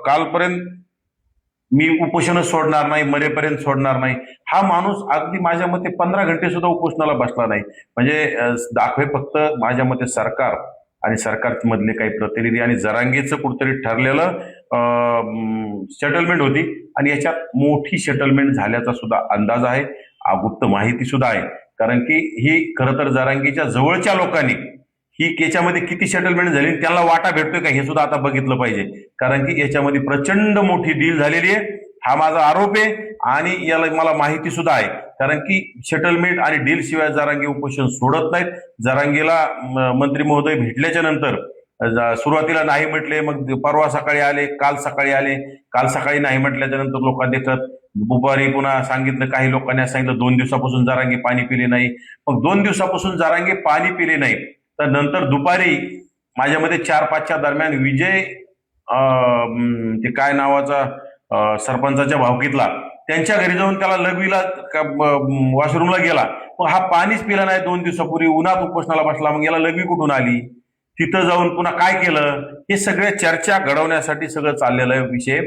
कालपर्यंत मी उपोषण सोडणार नाही, मरेपर्यंत सोडणार नाही, हा माणूस अगदी माझ्या मते 15 घंटे सुद्धा उपोषणाला बसला नाही. म्हणजे दाखवे फक्त माझ्या मते सरकार आणि सरकारमधले काही प्रतिनिधी आणि जरांगेचं कुठतरी ठरलेलं सेटलमेंट होती आणि याच्यात मोठी सेटलमेंट झाल्याचा सुद्धा अंदाज आहे, गुप्त माहिती सुद्धा आहे. कारण की ही खरं तर जरांगेच्या जवळच्या लोकांनी ही याच्यामध्ये किती सेटलमेंट झाली त्यांना वाटा भेटतोय का हे सुद्धा आता बघितलं पाहिजे. कारण की याच्यामध्ये प्रचंड मोठी डील झालेली आहे, हा माझा आरोप आहे आणि याला मला माहिती सुद्धा आहे. कारण की सेटलमेंट आणि डील शिवाय जरांगे उपोषण सोडत नाहीत. जरांगेला मंत्री महोदय भेटल्याच्या नंतर सुरुवातीला नाही म्हटले, मग परवा सकाळी आले, काल सकाळी आले, काल सकाळी नाही म्हटल्याच्या नंतर लोकांना देखत दुपारी पुन्हा सांगितलं, काही लोकांनी सांगितलं 2 दिवसापासून जरांगे पाणी पिले नाही. मग 2 दिवसापासून जरांगे पाणी पिले नाही तर नंतर दुपारी माझ्यामध्ये 4-5च्या दरम्यान विजय ते काय नावाचा सरपंचाच्या भावकीतला त्यांच्या घरी जाऊन त्याला लघवीला वॉशरूमला गेला. मग हा पाणीच पिला नाही 2 दिवसापूर्वी, उन्हात उपोषणाला बसला, मग याला लघवी कुठून आली? तिथं जाऊन पुन्हा काय केलं? हे सगळे चर्चा घडवण्यासाठी सगळं चाललेलं आहे विषय.